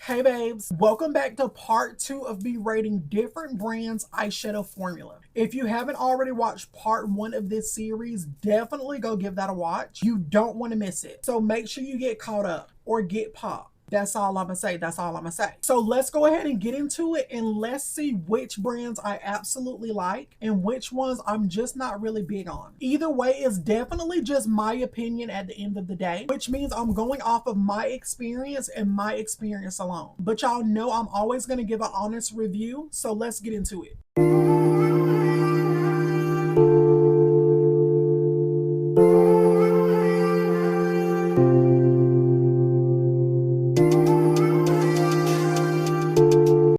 Hey babes, welcome back to part 2 of me rating different brands eyeshadow formula. If you haven't already watched part 1 of this series, definitely go give that a watch. You don't want to miss it. So make sure you get caught up or get popped. That's all I'm gonna say. That's all I'm gonna say. So let's go ahead and get into it and let's see which brands I absolutely like and which ones I'm just not really big on. Either way, it's definitely just my opinion at the end of the day, which means I'm going off of my experience and my experience alone. But y'all know I'm always gonna give an honest review, so let's get into it.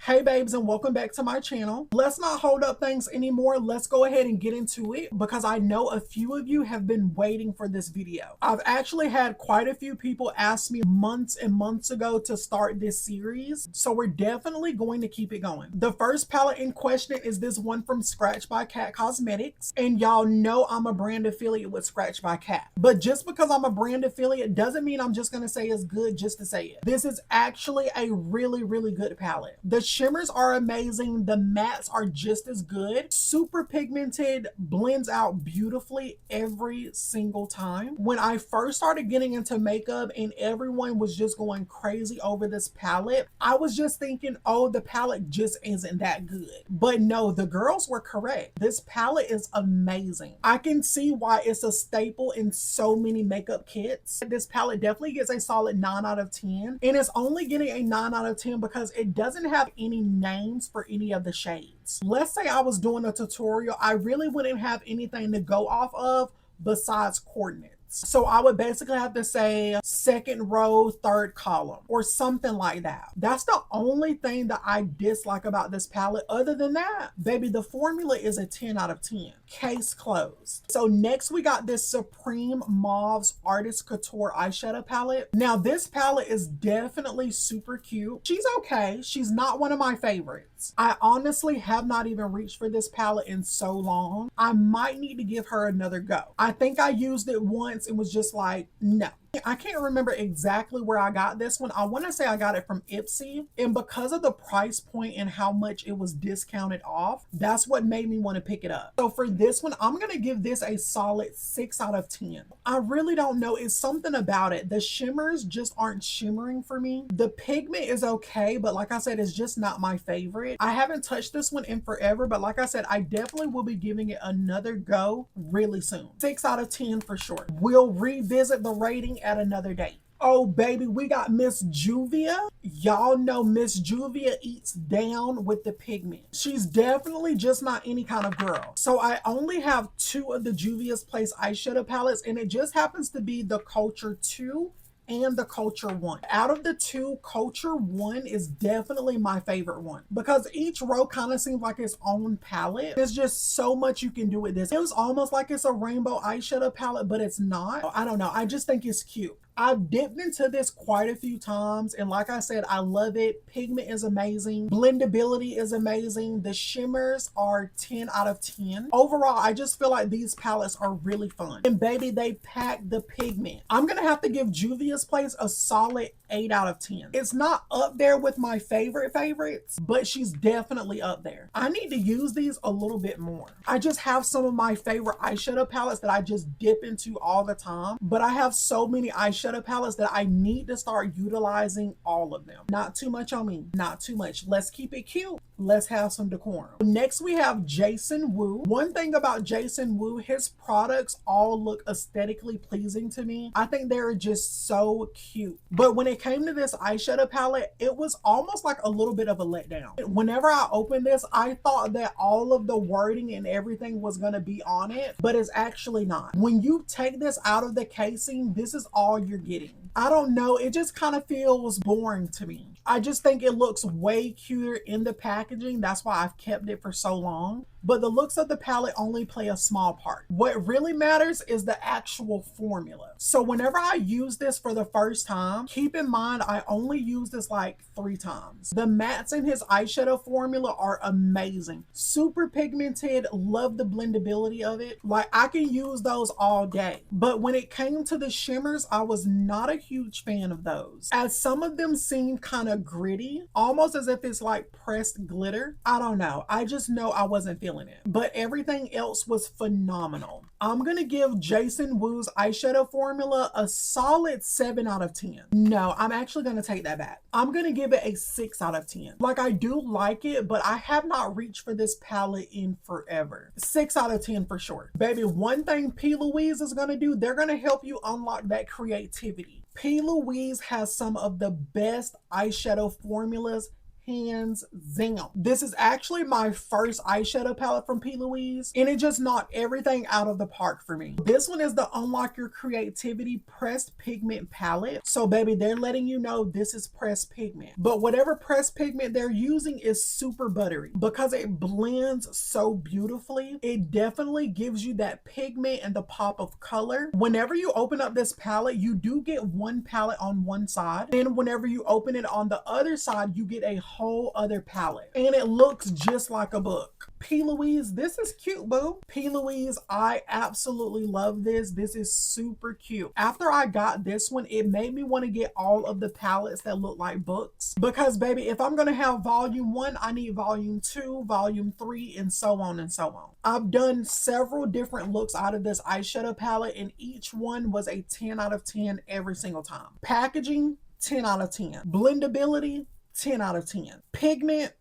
Hey babes, and welcome back to my channel. Let's not hold up things anymore. Let's go ahead and get into it because I know a few of you have been waiting for this video. I've actually had quite a few people ask me months and months ago to start this series, so we're definitely going to keep it going. The first palette in question is this one from Scratch by Cat Cosmetics, and y'all know I'm a brand affiliate with Scratch by Cat. But just because I'm a brand affiliate doesn't mean I'm just gonna say it's good just to say it. This is actually a really good palette. The shimmers are amazing. The mattes are just as good. Super pigmented, blends out beautifully every single time. When I first started getting into makeup and everyone was just going crazy over this palette, I was just thinking, oh, the palette just isn't that good. But no, the girls were correct. This palette is amazing. I can see why it's a staple in so many makeup kits. This palette definitely gets a solid 9 out of 10, and it's only getting a 9 out of 10 because it doesn't have any names for any of the shades. Let's say I was doing a tutorial, I really wouldn't have anything to go off of besides coordinates. So I would basically have to say second row, third column, or something like that. That's the only thing that I dislike about this palette. Other than that, baby, the formula is a 10 out of 10. Case closed. So next we got this Supreme Mauve's Artist Couture eyeshadow palette. Now this palette is definitely super cute. She's okay. She's not one of my favorites. I honestly have not even reached for this palette in so long. I might need to give her another go. I think I used it once and was just like, no. I can't remember exactly where I got this one. I want to say I got it from Ipsy, and because of the price point and how much it was discounted off, that's what made me want to pick it up. So for this one, I'm going to give this a solid 6 out of 10. I really don't know. It's something about it. The shimmers just aren't shimmering for me. The pigment is okay, but like I said, it's just not my favorite. I haven't touched this one in forever, but like I said, I definitely will be giving it another go really soon. 6 out of 10 for sure. We'll revisit the rating at another date. Oh baby, we got Miss Juvia. Y'all know Miss Juvia eats down with the pigment. She's definitely just not any kind of girl. So I only have 2 of the Juvia's Place eyeshadow palettes, and it just happens to be the Culture 2 and the Culture 1. Out of the 2, Culture 1 is definitely my favorite one because each row kind of seems like its own palette. There's just so much you can do with this. It was almost like it's a rainbow eyeshadow palette, but it's not. I don't know. I just think it's cute. I've dipped into this quite a few times, and like I said, I love it. Pigment is amazing. Blendability is amazing. The shimmers are 10 out of 10. Overall, I just feel like these palettes are really fun. And baby, they pack the pigment. I'm gonna have to give Juvia's Place a solid 8 out of 10. It's not up there with my favorites, but she's definitely up there. I need to use these a little bit more. I just have some of my favorite eyeshadow palettes that I just dip into all the time, but I have so many eyeshadow palettes that I need to start utilizing all of them. Not too much on me, not too much. Let's keep it cute. Let's have some decorum. Next we have Jason Wu. One thing about Jason Wu, his products all look aesthetically pleasing to me. I think they're just so cute. But when it came to this eyeshadow palette, it was almost like a little bit of a letdown. Whenever I opened this, I thought that all of the wording and everything was going to be on it, but it's actually not. When you take this out of the casing, this is all you're getting. I don't know, it just kind of feels boring to me. I just think it looks way cuter in the packaging. That's why I've kept it for so long. but the looks of the palette only play a small part. What really matters is the actual formula. So whenever I use this for the first time, keep in mind I only use this like 3 times. The mattes in his eyeshadow formula are amazing. Super pigmented, love the blendability of it. Like I can use those all day. But when it came to the shimmers, I was not a huge fan of those, as some of them seemed kind of gritty, almost as if it's like pressed glitter. I don't know. I just know I wasn't feeling it. But everything else was phenomenal. I'm gonna give Jason Woo's eyeshadow formula a solid 7 out of 10. No, I'm actually gonna take that back. I'm gonna give it a 6 out of 10. Like I do like it, but I have not reached for this palette in forever. 6 out of 10 for sure. Baby, one thing P. Louise is gonna do, they're gonna help you unlock that creativity. P. Louise has some of the best eyeshadow formulas, hands down. This is actually my first eyeshadow palette from P. Louise, and it just knocked everything out of the park for me. This one is the Unlock Your Creativity Pressed Pigment palette. So baby, they're letting you know this is pressed pigment, but whatever pressed pigment they're using is super buttery because it blends so beautifully. It definitely gives you that pigment and the pop of color. Whenever you open up this palette, you do get one palette on one side, and whenever you open it on the other side, you get a whole other palette, and it looks just like a book. P. Louise, this is cute, boo. P. Louise, I absolutely love this. This is super cute. After I got this one, it made me want to get all of the palettes that look like books, because baby, if I'm gonna have volume 1, I need volume 2, volume 3, and so on and so on. I've done several different looks out of this eyeshadow palette, and each one was a 10 out of 10 every single time. Packaging, 10 out of 10. Blendability, 10 out of 10. Pigment,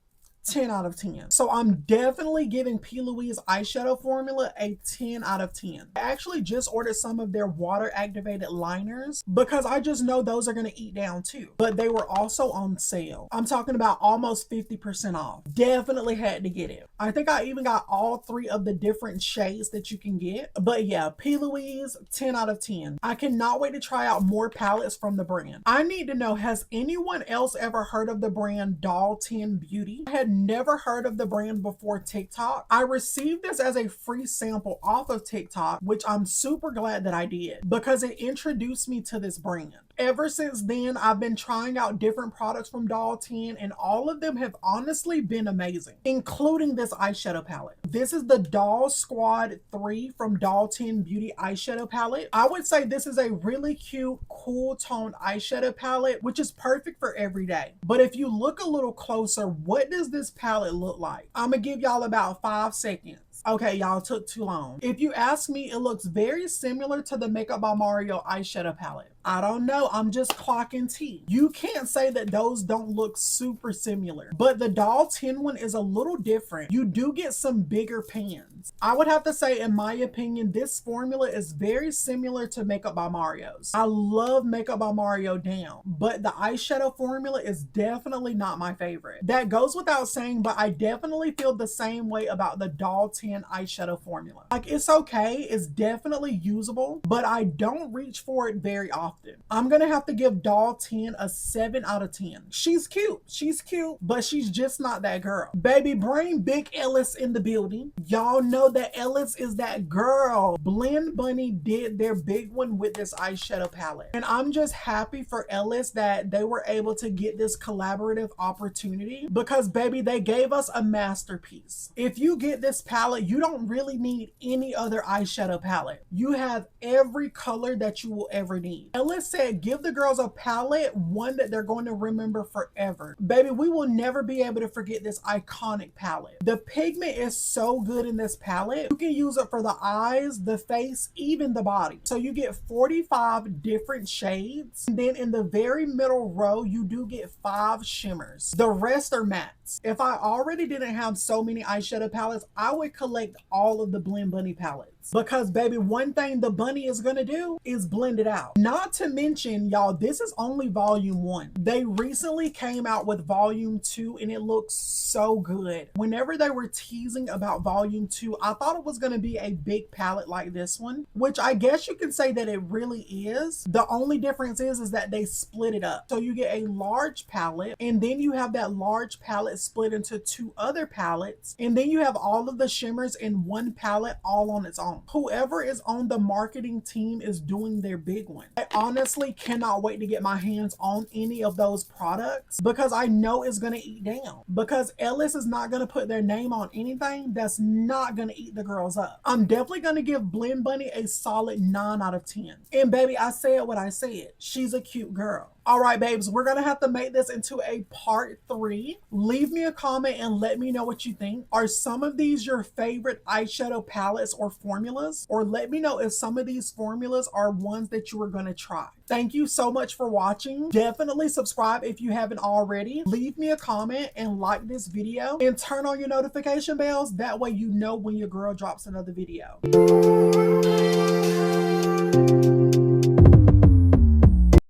10 out of 10. So I'm definitely giving P. Louise eyeshadow formula a 10 out of 10. I actually just ordered some of their water activated liners because I just know those are going to eat down too. But they were also on sale. I'm talking about almost 50% off. Definitely had to get it. I think I even got all 3 of the different shades that you can get. But yeah, P. Louise, 10 out of 10. I cannot wait to try out more palettes from the brand. I need to know, has anyone else ever heard of the brand Doll 10 Beauty? I had never heard of the brand before TikTok. I received this as a free sample off of TikTok, which I'm super glad that I did because it introduced me to this brand. Ever since then, I've been trying out different products from Doll 10, and all of them have honestly been amazing, including this eyeshadow palette. This is the Doll Squad 3 from Doll 10 Beauty eyeshadow palette. I would say this is a really cute, cool toned eyeshadow palette, which is perfect for every day. But if you look a little closer, what does this palette look like? I'm gonna give y'all about 5 seconds. Okay, y'all took too long. If you ask me, it looks very similar to the Makeup by Mario eyeshadow palette. I don't know, I'm just clocking tea. You can't say that those don't look super similar, but the Doll 10 one is a little different. You do get some bigger pans. I would have to say, in my opinion, this formula is very similar to Makeup by Mario's. I love Makeup by Mario down, but the eyeshadow formula is definitely not my favorite. That goes without saying, but I definitely feel the same way about the Doll 10 eyeshadow formula. Like, it's okay, it's definitely usable, but I don't reach for it very often. I'm gonna have to give Doll 10 a 7 out of 10. She's cute, but she's just not that girl. Baby, bring Big Ellis in the building. Y'all know that Ellis is that girl. Blend Bunny did their big one with this eyeshadow palette, and I'm just happy for Ellis that they were able to get this collaborative opportunity, because baby, they gave us a masterpiece. If you get this palette, you don't really need any other eyeshadow palette. You have every color that you will ever need. Ellis said, give the girls a palette, one that they're going to remember forever. Baby, we will never be able to forget this iconic palette. The pigment is so good in this palette. You can use it for the eyes, the face, even the body. So you get 45 different shades. And then in the very middle row, you do get 5 shimmers. The rest are mattes. If I already didn't have so many eyeshadow palettes, I would collect all of the Blend Bunny palettes. because baby, one thing the bunny is gonna do is blend it out. Not to mention, y'all, this is only volume 1. They recently came out with volume 2 and it looks so good. Whenever they were teasing about volume 2, I thought it was gonna be a big palette like this one, which I guess you can say that it really is. The only difference is that they split it up. So you get a large palette, and then you have that large palette split into 2 other palettes, and then you have all of the shimmers in one palette all on its own. Whoever is on the marketing team is doing their big one. I honestly cannot wait to get my hands on any of those products because I know it's gonna eat down, because Ellis is not gonna put their name on anything that's not gonna eat the girls up. I'm definitely gonna give Blend Bunny a solid 9 out of 10. And baby, I said what I said. She's a cute girl. All right, babes, we're gonna have to make this into a part 3. Leave me a comment and let me know what you think. Are some of these your favorite eyeshadow palettes or formulas? Or let me know if some of these formulas are ones that you are gonna try. Thank you so much for watching. Definitely subscribe if you haven't already. Leave me a comment and like this video and turn on your notification bells. That way you know when your girl drops another video.